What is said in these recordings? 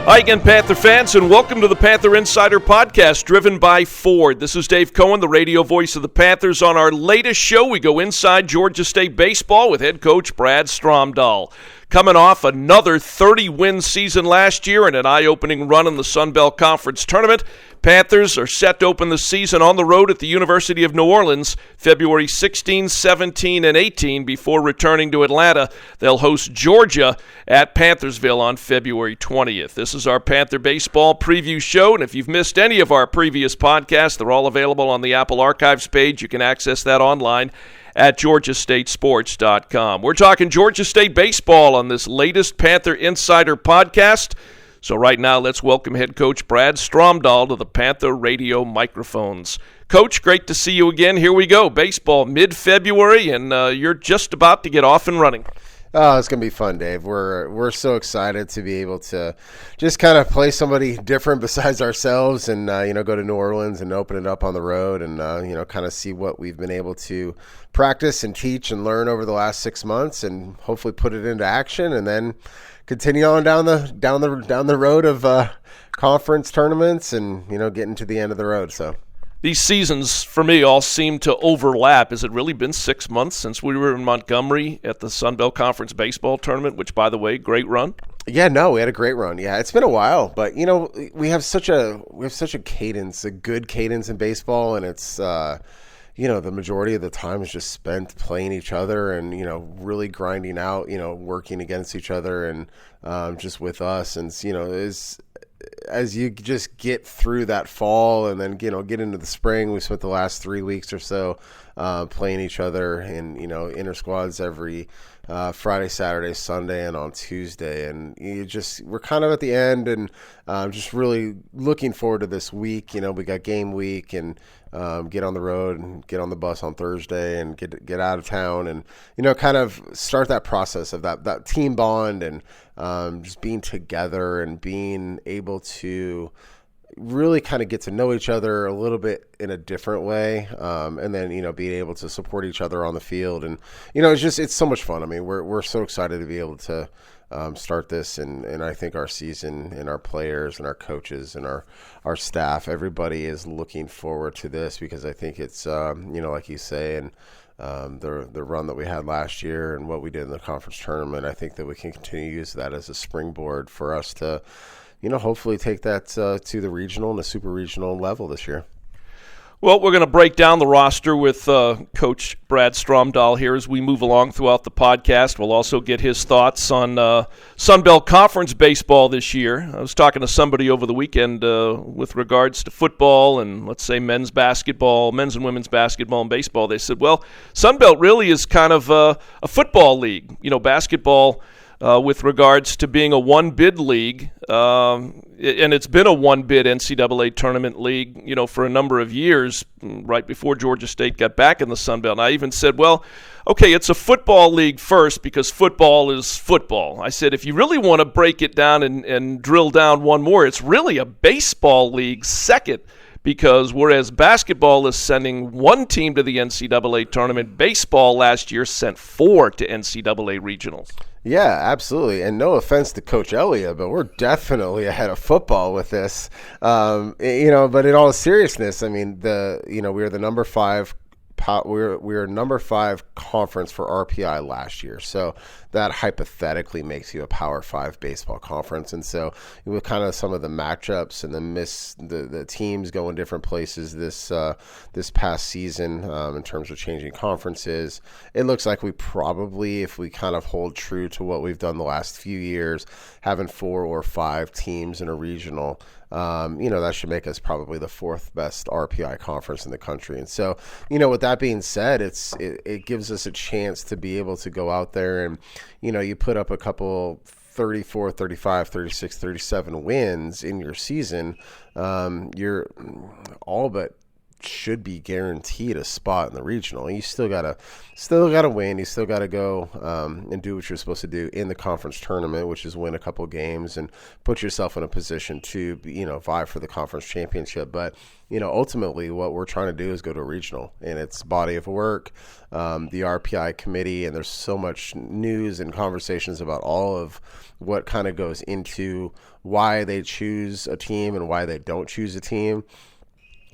Hi again, Panther fans, and welcome to the Panther Insider Podcast, driven by Ford. This is Dave Cohen, the radio voice of the Panthers. On our latest show, we go inside Georgia State baseball with head coach Brad Stromdahl. Coming off another 30-win season last year and an eye-opening run in the Sun Belt Conference Tournament, Panthers are set to open the season on the road at the University of New Orleans February 16, 17, and 18 before returning to Atlanta. They'll host Georgia at Panthersville on February 20th. This is our Panther Baseball preview show, and if you've missed any of our previous podcasts, they're all available on the Apple Archives page. You can access that online at GeorgiaStateSports.com. We're talking Georgia State baseball on this latest Panther Insider podcast. So right now, let's welcome head coach Brad Stromdahl to the Panther radio microphones. Coach, great to see you again. Here we go. Baseball mid-February, and you're just about to get off and running. Oh, it's going to be fun, Dave. We're so excited to be able to just kind of play somebody different besides ourselves and, go to New Orleans and open it up on the road and, kind of see what we've been able to practice and teach and learn over the last 6 months and hopefully put it into action and then continue on down the road of conference tournaments and, getting to the end of the road. So these seasons, for me, all seem to overlap. Has it really been 6 months since we were in Montgomery at the Sun Belt Conference Baseball Tournament, which, by the way, great run? Yeah, no, we had a great run. Yeah, it's been a while, but, we have such a cadence, a good cadence in baseball, and it's, the majority of the time is just spent playing each other and, really grinding out, working against each other and just with us. And, as you just get through that fall and then, get into the spring, we spent the last 3 weeks or so playing each other in, inter squads every Friday, Saturday, Sunday, and on Tuesday. And we're kind of at the end and just really looking forward to this week. We got game week and get on the road and get on the bus on Thursday and get out of town and, kind of start that process of that team bond and just being together and being able to really kind of get to know each other a little bit in a different way. And then, being able to support each other on the field. And, it's so much fun. I mean, we're so excited to be able to start this. And I think our season and our players and our coaches and our staff, everybody is looking forward to this because I think it's, like you say, and the run that we had last year and what we did in the conference tournament, I think that we can continue to use that as a springboard for us to, hopefully take that to the regional and the super regional level this year. Well, we're going to break down the roster with Coach Brad Stromdahl here as we move along throughout the podcast. We'll also get his thoughts on Sun Belt Conference baseball this year. I was talking to somebody over the weekend with regards to football and, let's say, men's and women's basketball and baseball. They said, well, Sun Belt really is kind of a football league. Basketball with regards to being a one-bid league, and it's been a one-bid NCAA tournament league, for a number of years, right before Georgia State got back in the Sun Belt. And I even said, well, okay, it's a football league first because football is football. I said, if you really want to break it down and drill down one more, it's really a baseball league second. Because whereas basketball is sending one team to the NCAA tournament, baseball last year sent 4 to NCAA regionals. Yeah, absolutely. And no offense to Coach Elliott, but we're definitely ahead of football with this. But in all seriousness, I mean, we were the number 5. We were number 5 conference for RPI last year, so that hypothetically makes you a Power 5 baseball conference. And so with kind of some of the matchups and the teams going different places this past season in terms of changing conferences, it looks like we probably, if we kind of hold true to what we've done the last few years, having 4 or 5 teams in a regional, that should make us probably the 4th best RPI conference in the country. And so, with that being said, it gives us a chance to be able to go out there and, you put up a couple 34, 35, 36, 37 wins in your season. You're all but should be guaranteed a spot in the regional. You still gotta win. You still gotta go and do what you're supposed to do in the conference tournament, which is win a couple games and put yourself in a position to vie for the conference championship. But ultimately, what we're trying to do is go to a regional, and it's body of work, the RPI committee, and there's so much news and conversations about all of what kind of goes into why they choose a team and why they don't choose a team.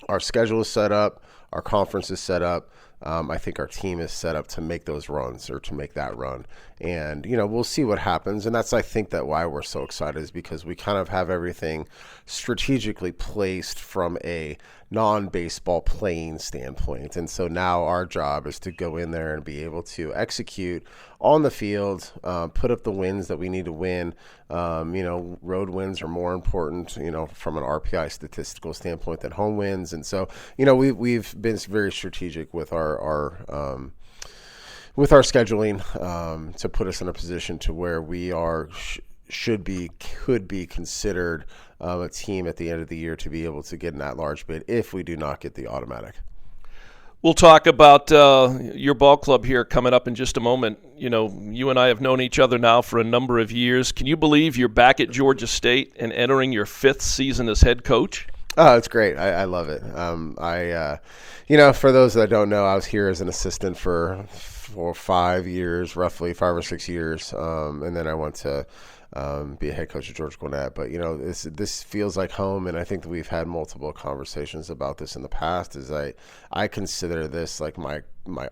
Our schedule is set up. Our conference is set up. I think our team is set up to make those runs or to make that run. And, we'll see what happens. And that's, I think, that why we're so excited is because we kind of have everything strategically placed from a non-baseball playing standpoint. And so now our job is to go in there and be able to execute on the field, put up the wins that we need to win. Road wins are more important, from an RPI statistical standpoint than home wins. And so, we've been very strategic with our scheduling to put us in a position to where we are could be considered a team at the end of the year to be able to get an at-large bid if we do not get the automatic. We'll talk about your ball club here coming up in just a moment. You and I have known each other now for a number of years. Can you believe you're back at Georgia State and entering your 5th season as head coach? Oh, it's great. I love it. For those that don't know, I was here as an assistant for 5 years, roughly 5 or 6 years, and then I went to be a head coach at Georgia Gwinnett. But this feels like home, and I think that we've had multiple conversations about this in the past. I consider this like my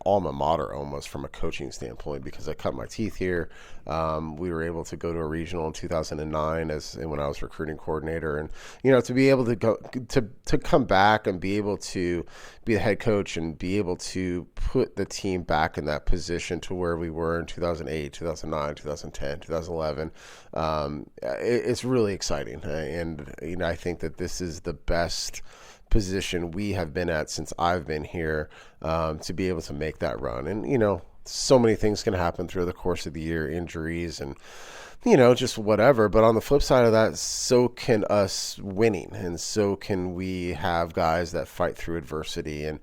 alma mater almost from a coaching standpoint because I cut my teeth here. We were able to go to a regional in 2009 when I was recruiting coordinator, and to be able to go to come back and be able to be the head coach and be able to put the team back in that position to where we were in 2008, 2009, 2010, 2011. It's really exciting, and I think that this is the best position we have been at since I've been here, to be able to make that run. And so many things can happen through the course of the year, injuries and just whatever. But on the flip side of that, so can us winning, and so can we have guys that fight through adversity. And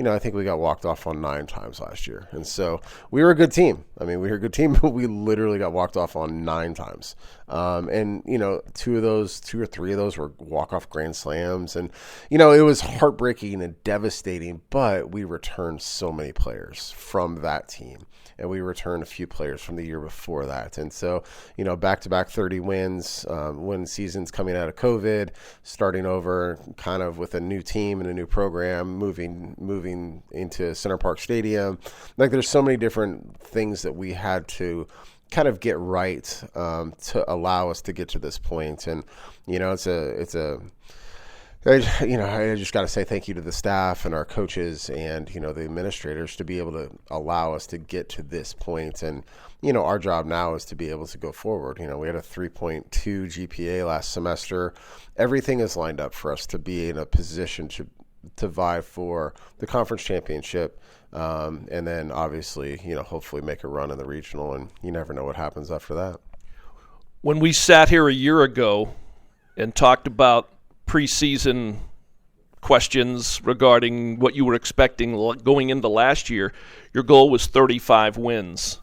I think we got walked off on 9 times last year, and so we were a good team. We were a good team, but we literally got walked off on 9 times. And 2 or 3 of those were walk-off grand slams, and it was heartbreaking and devastating. But we returned so many players from that team, and we returned a few players from the year before that. And so back-to-back 30 wins, win seasons coming out of COVID, starting over kind of with a new team and a new program, moving into Center Park Stadium. Like, there's so many different things that we had to kind of get right to allow us to get to this point. And I just got to say thank you to the staff and our coaches and the administrators to be able to allow us to get to this point. And our job now is to be able to go forward. We had a 3.2 GPA last semester. Everything is lined up for us to be in a position to vie for the conference championship, and then obviously hopefully make a run in the regional. And you never know what happens after that. When we sat here a year ago and talked about preseason questions regarding what you were expecting going into last year, your goal was 35 wins.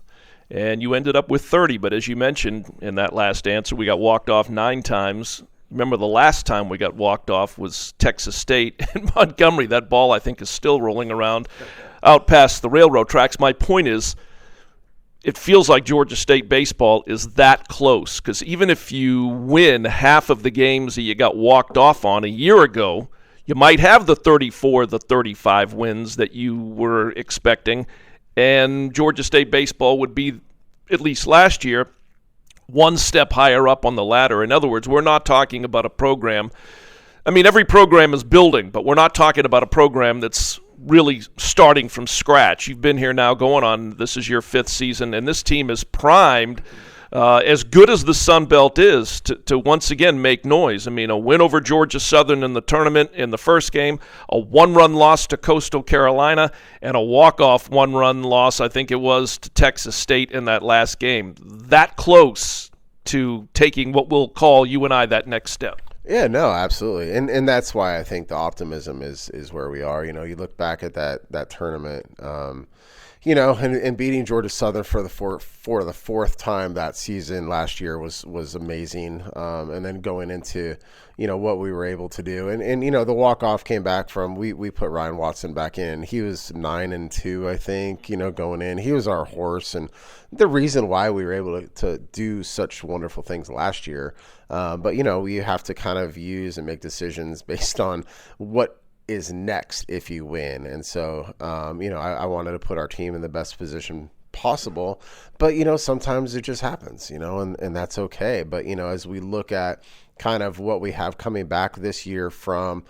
And you ended up with 30, but as you mentioned in that last answer, we got walked off 9 times. Remember, the last time we got walked off was Texas State in Montgomery. That ball, I think, is still rolling around out past the railroad tracks. My point is, it feels like Georgia State baseball is that close, because even if you win half of the games that you got walked off on a year ago, you might have the 34, the 35 wins that you were expecting, and Georgia State baseball would be, at least last year, one step higher up on the ladder. In other words, we're not talking about a program. Every program is building, but we're not talking about a program that's really starting from scratch. You've been here now this is your 5th season, and this team is primed, as good as the Sun Belt is, to once again make noise. A win over Georgia Southern in the tournament in the first game, a 1-run loss to Coastal Carolina, and a walk-off 1-run loss, I think it was, to Texas State in that last game. That close to taking what we'll call, you and I, that next step. Yeah, no, absolutely. And that's why I think the optimism is where we are. You look back at that tournament, and beating Georgia Southern for the fourth time that season last year was amazing. And then going into, what we were able to do. And the walk-off came back from, we put Ryan Watson back in. He was 9-2, I think, going in. He was our horse. And the reason why we were able to do such wonderful things last year. But, we have to kind of use and make decisions based on what is next if you win. And so, I wanted to put our team in the best position possible, but, sometimes it just happens, and that's okay. But, as we look at kind of what we have coming back this year from,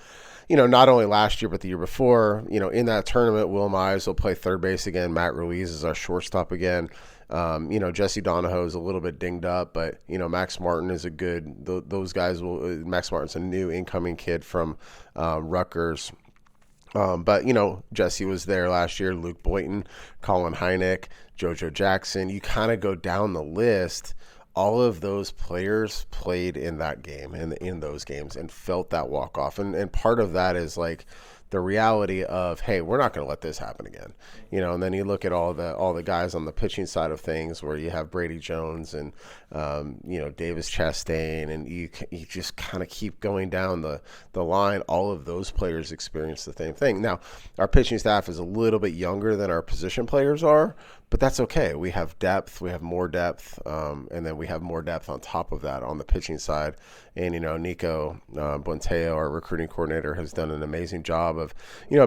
not only last year, but the year before, in that tournament, Will Mize will play third base again. Matt Ruiz is our shortstop again. Jesse Donahoe is a little bit dinged up, but, Max Martin is those guys Max Martin's a new incoming kid from Rutgers. But, Jesse was there last year, Luke Boynton, Colin Hynek, JoJo Jackson. You kind of go down the list. All of those players played in that game and in those games and felt that walk off. And part of that is like the reality of, hey, we're not going to let this happen again. And then you look at all the guys on the pitching side of things where you have Brady Jones and, Davis Chastain, and you just kind of keep going down the line. All of those players experience the same thing. Now, our pitching staff is a little bit younger than our position players are, but that's okay. We have depth. We have more depth. And then we have more depth on top of that on the pitching side. And, Nico Buenteo, our recruiting coordinator, has done an amazing job of,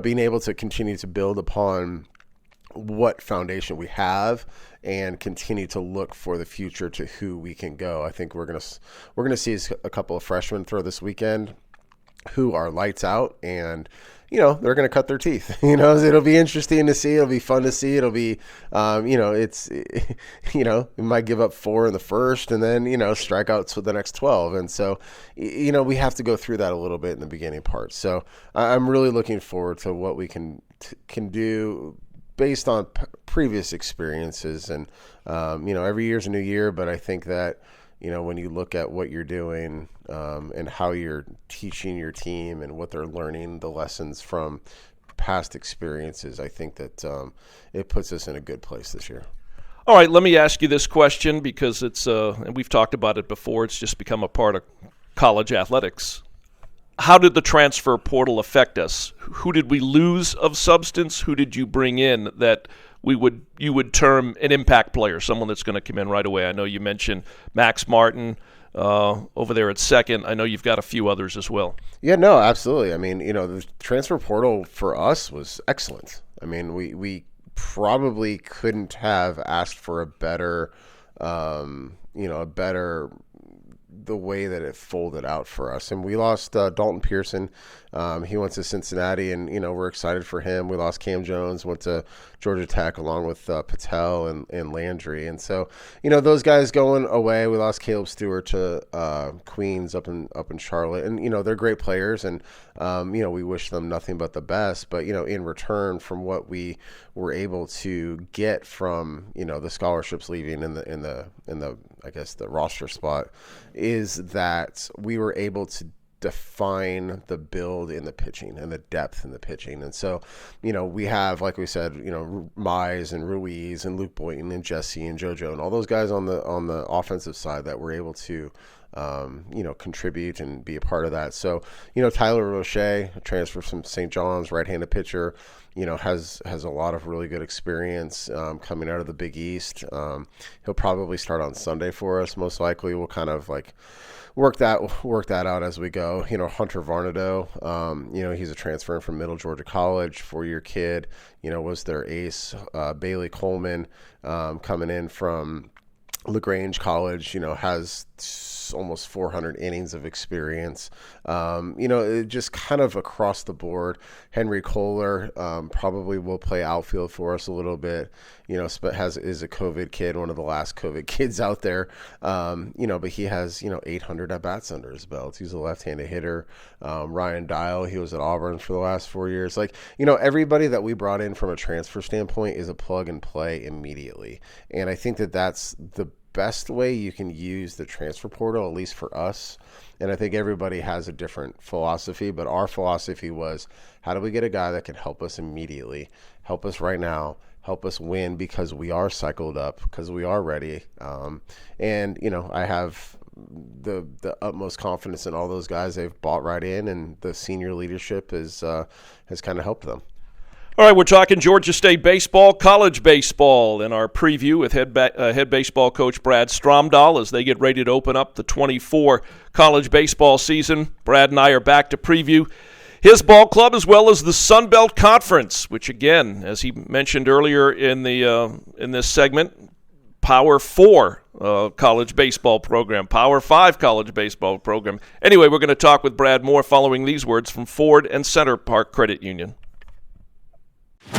being able to continue to build upon what foundation we have and continue to look for the future to who we can go. I think we're gonna see a couple of freshmen throw this weekend who are lights out, and they're going to cut their teeth. It'll be interesting to see. It'll be fun to see. It'll be, we might give up 4 in the first and then, strike out to the next 12. And so, we have to go through that a little bit in the beginning part. So I'm really looking forward to what we can do based on previous experiences. And, every year's a new year, but I think that, when you look at what you're doing and how you're teaching your team and what they're learning, the lessons from past experiences, I think that it puts us in a good place this year. All right, let me ask you this question because it's, and we've talked about it before, it's just become a part of college athletics. How did the transfer portal affect us? Who did we lose of substance? Who did you bring in that you would term an impact player, someone that's going to come in right away? I know you mentioned Max Martin over there at second. I know you've got a few others as well. Yeah, no, absolutely. I mean, the transfer portal for us was excellent. I mean, we probably couldn't have asked for a better, the way that it folded out for us. And we lost Dalton Pearson. He went to Cincinnati, and, we're excited for him. We lost Cam Jones, went to Georgia Tech along with Patel and Landry. And so, those guys going away. We lost Caleb Stewart to Queens up in Charlotte. And, they're great players, and, we wish them nothing but the best. But, in return from what we were able to get from, the scholarships leaving in the I guess the roster spot, is that we were able to define the build in the pitching and the depth in the pitching. And so, we have, like we said, Mize and Ruiz and Luke Boynton and Jesse and JoJo and all those guys on the offensive side that were able to, contribute and be a part of that. So, Tyler Roche, a transfer from St. John's, right-handed pitcher, has a lot of really good experience coming out of the Big East. He'll probably start on Sunday for us. Most likely we'll kind of like work that out as we go. Hunter Varnado, he's a transfer from Middle Georgia College, 4-year kid, was their ace. Bailey Coleman coming in from LaGrange College, has almost 400 innings of experience. Just kind of across the board. Henry Kohler probably will play outfield for us a little bit. Is a COVID kid, one of the last COVID kids out there. But he has 800 at bats under his belt. He's a left-handed hitter. Ryan Dial, he was at Auburn for the last 4 years. Everybody that we brought in from a transfer standpoint is a plug and play immediately. And I think that that's the best way you can use the transfer portal, at least for us. And I think everybody has a different philosophy, but our philosophy was, how do we get a guy that can help us immediately, help us right now, help us win because we are cycled up, because we are ready. And, I have the utmost confidence in all those guys. They've bought right in, and the senior leadership has kind of helped them. All right, we're talking Georgia State baseball, college baseball in our preview with head baseball coach Brad Stromdahl as they get ready to open up the 24 college baseball season. Brad and I are back to preview his ball club as well as the Sun Belt Conference, which again, as he mentioned earlier in this segment, Power 4 college baseball program, Power 5 college baseball program. Anyway, we're going to talk with Brad more following these words from Ford and Center Park Credit Union.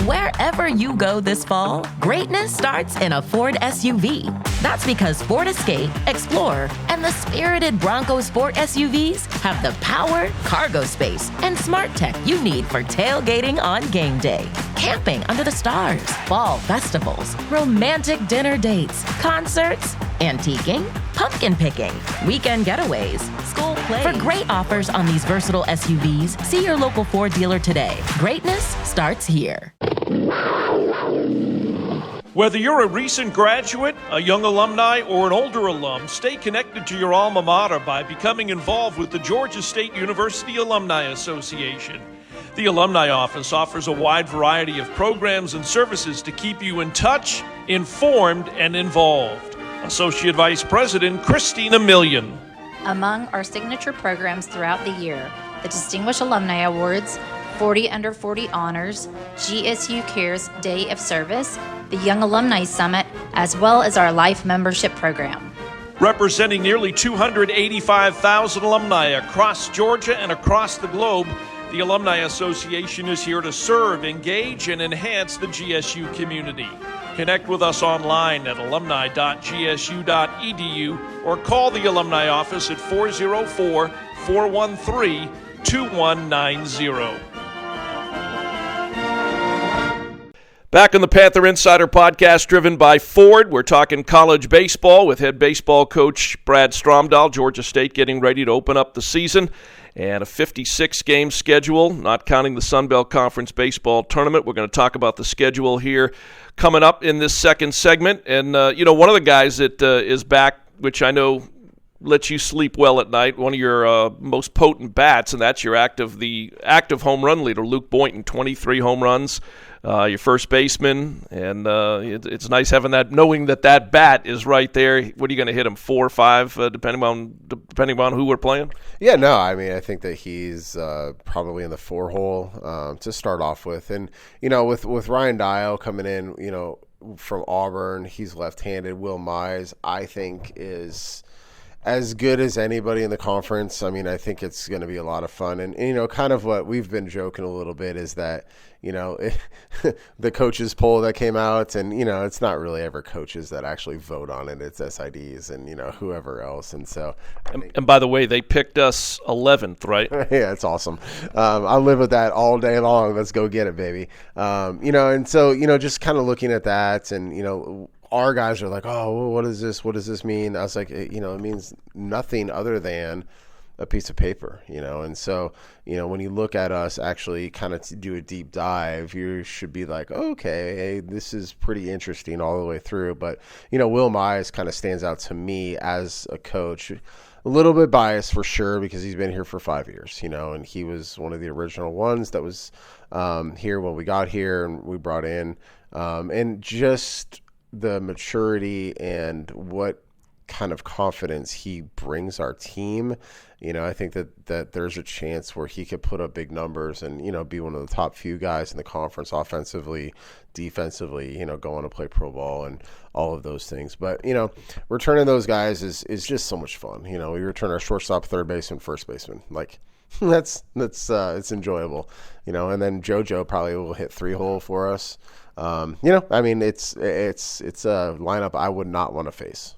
Wherever you go this fall, greatness starts in a Ford SUV. That's because Ford Escape, Explorer, and the spirited Bronco Sport SUVs have the power, cargo space, and smart tech you need for tailgating on game day, camping under the stars, fall festivals, romantic dinner dates, concerts, antiquing, pumpkin picking, weekend getaways, school plays. For great offers on these versatile SUVs, see your local Ford dealer today. Greatness starts here. Whether you're a recent graduate, a young alumni, or an older alum, stay connected to your alma mater by becoming involved with the Georgia State University Alumni Association. The Alumni Office offers a wide variety of programs and services to keep you in touch, informed, and involved. Associate Vice President Christina Million. Among our signature programs throughout the year, the Distinguished Alumni Awards, 40 Under 40 Honors, GSU Cares Day of Service, the Young Alumni Summit, as well as our Life Membership Program. Representing nearly 285,000 alumni across Georgia and across the globe, the Alumni Association is here to serve, engage, and enhance the GSU community. Connect with us online at alumni.gsu.edu or call the Alumni Office at 404-413-2190. Back on the Panther Insider Podcast, driven by Ford. We're talking college baseball with head baseball coach Brad Stromdahl. Georgia State getting ready to open up the season. And a 56-game schedule, not counting the Sun Belt Conference baseball tournament. We're going to talk about the schedule here coming up in this second segment. And, one of the guys that is back, which I know lets you sleep well at night, one of your most potent bats, and that's your active home run leader, Luke Boynton, 23 home runs. Your first baseman, and it's nice having that, knowing that bat is right there. What are you going to hit him, 4 or 5, depending on who we're playing? Yeah, no, I mean, I think that he's probably in the 4 hole to start off with, and with Ryan Dial coming in, from Auburn, he's left-handed. Will Mize, I think, is as good as anybody in the conference. I mean, I think it's going to be a lot of fun. And kind of what we've been joking a little bit is that, the coaches poll that came out, and, it's not really ever coaches that actually vote on it. It's SIDs and, whoever else. And so. And by the way, they picked us 11th, right? Yeah, it's awesome. I live with that all day long. Let's go get it, baby. And so, just kind of looking at that and, our guys are like, oh, well, what is this? What does this mean? I was like, it means nothing other than a piece of paper, And so, when you look at us actually kind of do a deep dive, you should be like, okay, hey, this is pretty interesting all the way through. But, Will Mize kind of stands out to me as a coach. A little bit biased for sure because he's been here for 5 years, and he was one of the original ones that was here when we got here and we brought in. And just the maturity and what kind of confidence he brings our team, I think that there's a chance where he could put up big numbers and, be one of the top few guys in the conference offensively, defensively, go on to play pro ball and all of those things. But, returning those guys is just so much fun. We return our shortstop, third baseman, first baseman. Like, that's it's enjoyable, and then JoJo probably will hit 3-hole for us. I mean, it's a lineup I would not want to face.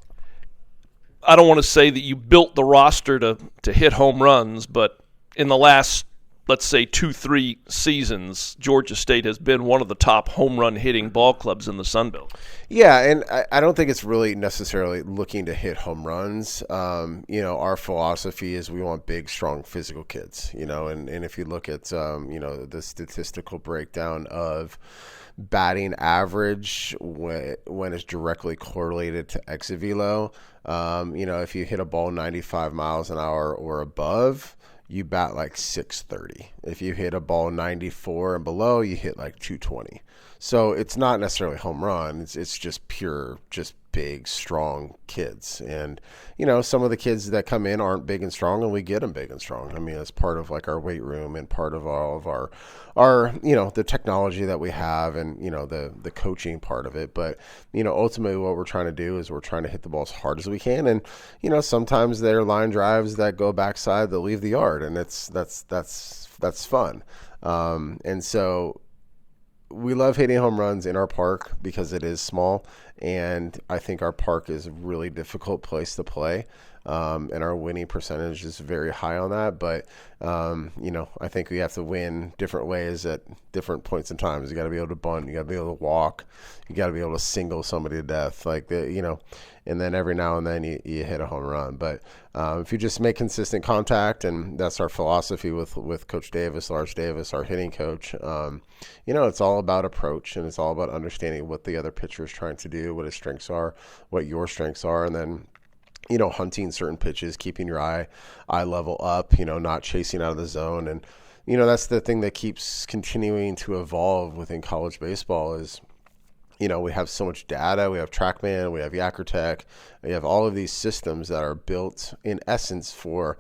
I don't want to say that you built the roster to hit home runs, but in the last let's say 2-3 seasons, Georgia State has been one of the top home run hitting ball clubs in the Sun Belt. Yeah, and I don't think it's really necessarily looking to hit home runs. Our philosophy is we want big, strong, physical kids, and if you look at, the statistical breakdown of batting average when it's directly correlated to exit velo, if you hit a ball 95 miles an hour or above, you bat like 630. If you hit a ball 94 and below, you hit like 220. So it's not necessarily home run. It's just pure, just big, strong kids. And, some of the kids that come in aren't big and strong, and we get them big and strong. I mean, it's part of like our weight room and part of all of our the technology that we have and, the coaching part of it. But, ultimately what we're trying to do is we're trying to hit the ball as hard as we can. And, sometimes there are line drives that go backside that leave the yard, and that's fun. And so we love hitting home runs in our park because it is small, and I think our park is a really difficult place to play, and our winning percentage is very high on that. But, I think we have to win different ways at different points in time. You got to be able to bunt, you got to be able to walk, you got to be able to single somebody to death, and then every now and then you hit a home run. But if you just make consistent contact, and that's our philosophy with Coach Davis, Lars Davis, our hitting coach, it's all about approach, and it's all about understanding what the other pitcher is trying to do, what his strengths are, what your strengths are, and then hunting certain pitches, keeping your eye level up, not chasing out of the zone. And, that's the thing that keeps continuing to evolve within college baseball is, we have so much data. We have TrackMan, we have Yakkertech, we have all of these systems that are built in essence for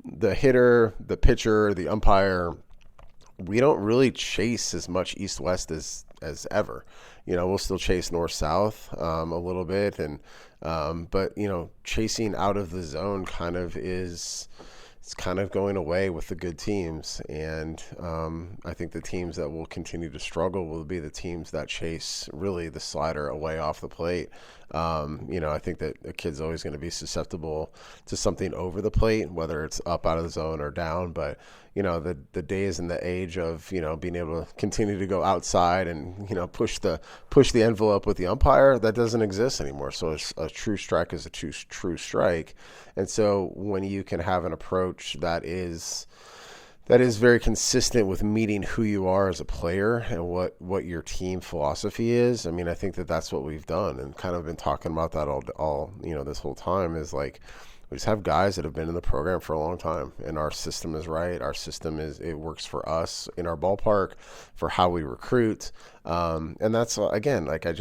the hitter, the pitcher, the umpire. We don't really chase as much east-west as ever. We'll still chase north-south a little bit, and but chasing out of the zone it's kind of going away with the good teams. And I think the teams that will continue to struggle will be the teams that chase really the slider away off the plate. I think that a kid's always going to be susceptible to something over the plate, whether it's up out of the zone or down. But, the days and the age of, being able to continue to go outside and, push the envelope with the umpire, that doesn't exist anymore. So a true strike is a true strike. And so when you can have an approach that is very consistent with meeting who you are as a player and what your team philosophy is. I mean, I think that's what we've done, and kind of been talking about that all this whole time, is like we just have guys that have been in the program for a long time, and our system is right. Our system it works for us in our ballpark, for how we recruit. And that's, again, like I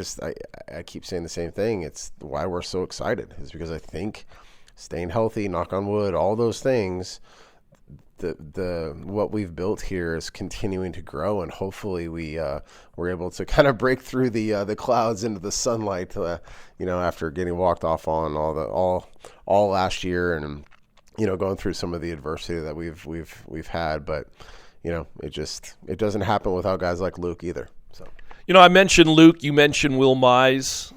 keep saying the same thing. It's why we're so excited, is because I think staying healthy, knock on wood, all those things, the what we've built here is continuing to grow, and hopefully we're able to kind of break through the clouds into the sunlight, after getting walked off on all last year, and going through some of the adversity that we've had. But it doesn't happen without guys like Luke either. So I mentioned Luke, you mentioned Will Mize.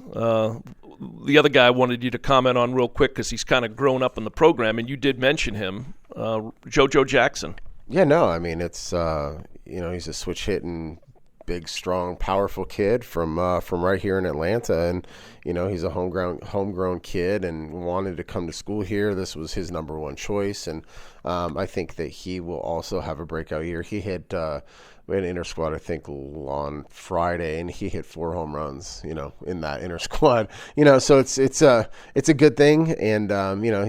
The other guy I wanted you to comment on real quick, because he's kind of grown up in the program, and you did mention him, JoJo Jackson. Yeah, no, I mean, it's he's a switch hitting, big, strong, powerful kid from right here in Atlanta, and he's a homegrown kid and wanted to come to school here. This was his number one choice, and I think that he will also have a breakout year. He hit we had an inter squad, I think, on Friday, and he hit 4 home runs, in that inter squad, so it's a good thing. And,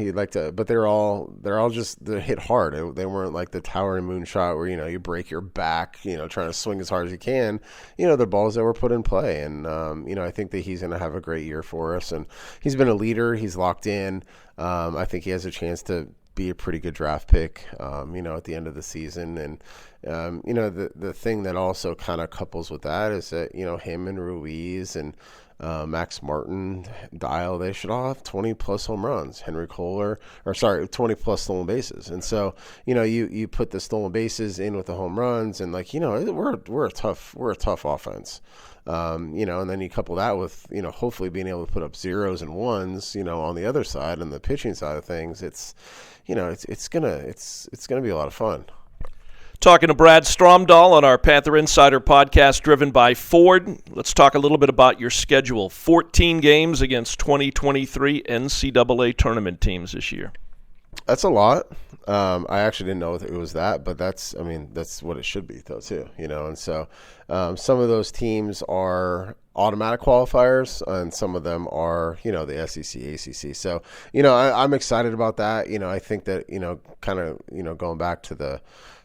he'd like to, but they're all just, they hit hard. They weren't like the towering moonshot where, you break your back, trying to swing as hard as you can. The balls that were put in play. And, I think that he's going to have a great year for us. And he's been a leader. He's locked in. I think he has a chance to be a pretty good draft pick, at the end of the season. And, the thing that also kind of couples with that is that, him and Ruiz and Max Martin, Dial, they should all have 20-plus home runs. Henry Kohler, 20-plus stolen bases. And so, you put the stolen bases in with the home runs, and we're a tough offense. And then you couple that with, hopefully being able to put up zeros and ones, on the other side and the pitching side of things. It's gonna be a lot of fun. Talking to Brad Stromdahl on our Panther Insider podcast driven by Ford. Let's talk a little bit about your schedule. 14 games against 2023 NCAA tournament teams this year. That's a lot. I actually didn't know it was that, but that's what it should be though too, and so some of those teams are automatic qualifiers and some of them are, the SEC, ACC. So, I'm excited about that. I think that,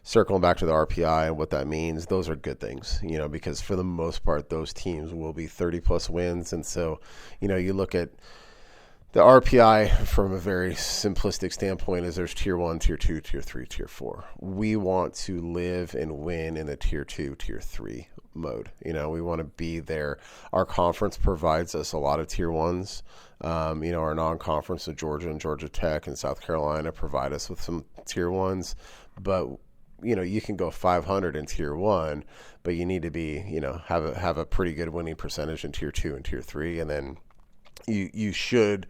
circling back to the RPI and what that means, those are good things, because for the most part, those teams will be 30 plus wins. And so, you look at the RPI from a very simplistic standpoint is there's tier 1, tier 2, tier 3, tier 4. We want to live and win in the tier 2, tier 3 mode. We want to be there. Our conference provides us a lot of tier 1s. Our non-conference of Georgia and Georgia Tech and South Carolina provide us with some tier 1s, but you can go 500 in tier 1, but you need to be, have a pretty good winning percentage in tier 2 and tier 3, and then you should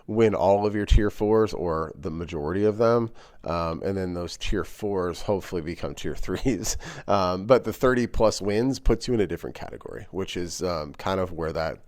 win all of your tier 4s or the majority of them, and then those tier 4s hopefully become tier 3s. But the 30 plus wins puts you in a different category, which is kind of where that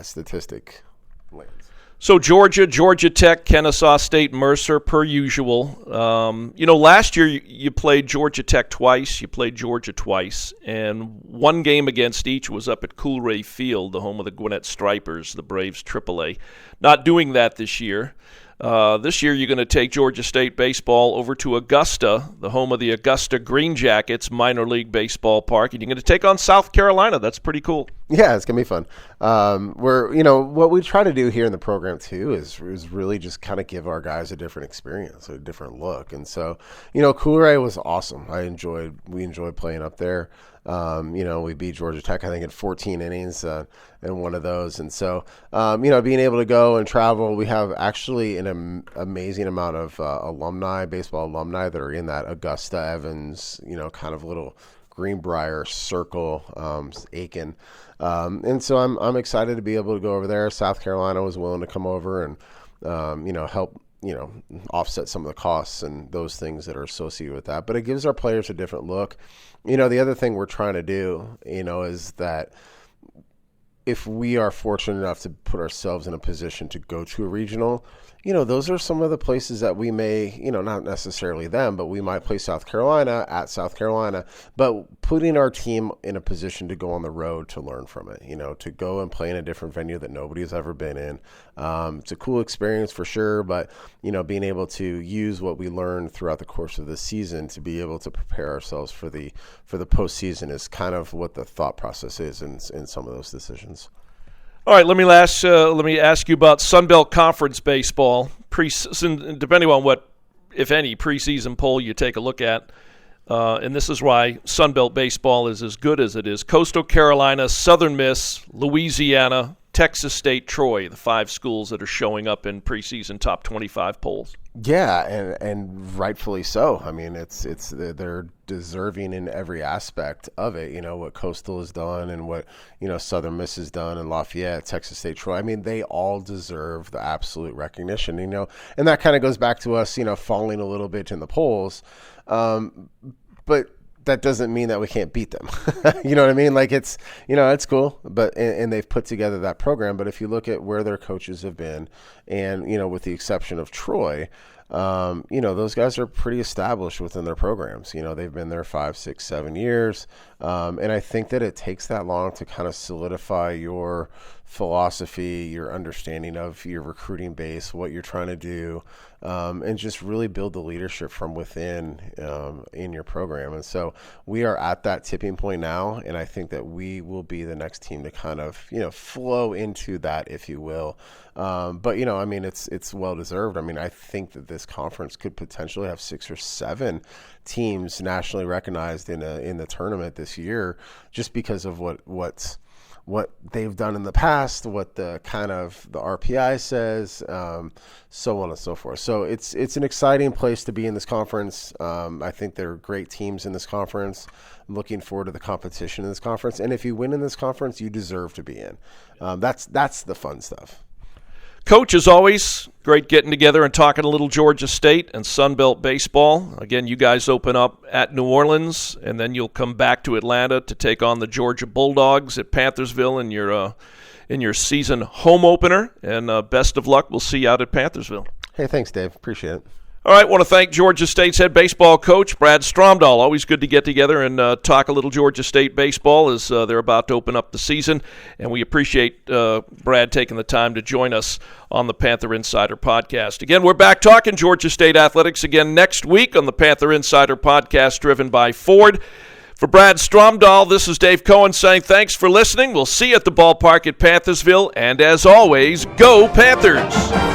statistic lands. So Georgia Tech, Kennesaw State, Mercer, per usual. Last year you played Georgia Tech twice, you played Georgia twice, and one game against each was up at Coolray Field, the home of the Gwinnett Stripers, the Braves AAA. Not doing that this year. This year you're going to take Georgia State baseball over to Augusta, the home of the Augusta Green Jackets minor league baseball park, and you're going to take on South Carolina. That's pretty cool. Yeah, it's going to be fun. What we try to do here in the program too is really just kind of give our guys a different experience, a different look. And so, Coolray was awesome. We enjoyed playing up there. We beat Georgia Tech, I think, in 14 innings in one of those. And so, being able to go and travel, we have actually an amazing amount of baseball alumni that are in that Augusta, Evans, kind of little Greenbrier circle, Aiken. And so I'm excited to be able to go over there. South Carolina was willing to come over and, help, offset some of the costs and those things that are associated with that. But it gives our players a different look. The other thing we're trying to do, is that if we are fortunate enough to put ourselves in a position to go to a regional, those are some of the places that we may, not necessarily them, but we might play South Carolina at South Carolina, but putting our team in a position to go on the road to learn from it, to go and play in a different venue that nobody's ever been in. It's a cool experience for sure, but, being able to use what we learned throughout the course of the season to be able to prepare ourselves for the postseason is kind of what the thought process is in some of those decisions. All right, let me ask you about Sun Belt Conference baseball. Depending on what, if any, preseason poll you take a look at, and this is why Sun Belt baseball is as good as it is. Coastal Carolina, Southern Miss, Louisiana, Texas State, Troy, the 5 schools that are showing up in preseason top 25 polls. Yeah, and rightfully so. I mean, they're deserving in every aspect of it. What Coastal has done and what Southern Miss has done, and Lafayette, Texas State, Troy. I mean, they all deserve the absolute recognition. And that kind of goes back to us, falling a little bit in the polls, but that doesn't mean that we can't beat them. You know what I mean? Like it's cool, but and they've put together that program. But if you look at where their coaches have been, and with the exception of Troy, those guys are pretty established within their programs. They've been there 5, 6, 7 years, and I think that it takes that long to kind of solidify your philosophy, your understanding of your recruiting base, what you're trying to do, and just really build the leadership from within in your program. And so we are at that tipping point now, and I think that we will be the next team to kind of flow into that, if you will. But it's well deserved. I mean, I think that this conference could potentially have 6 or 7 teams nationally recognized in the tournament this year, just because of what they've done in the past, what the kind of the RPI says, so on and so forth. So it's an exciting place to be in this conference. I think there are great teams in this conference. I'm looking forward to the competition in this conference. And if you win in this conference, you deserve to be in. That's the fun stuff. Coach, as always, great getting together and talking a little Georgia State and Sunbelt baseball. Again, you guys open up at New Orleans, and then you'll come back to Atlanta to take on the Georgia Bulldogs at Panthersville in your season home opener. And best of luck. We'll see you out at Panthersville. Hey, thanks, Dave. Appreciate it. All right, want to thank Georgia State's head baseball coach, Brad Stromdahl. Always good to get together and talk a little Georgia State baseball as they're about to open up the season. And we appreciate Brad taking the time to join us on the Panther Insider Podcast. Again, we're back talking Georgia State athletics again next week on the Panther Insider Podcast driven by Ford. For Brad Stromdahl, this is Dave Cohen saying thanks for listening. We'll see you at the ballpark at Panthersville. And as always, go Panthers!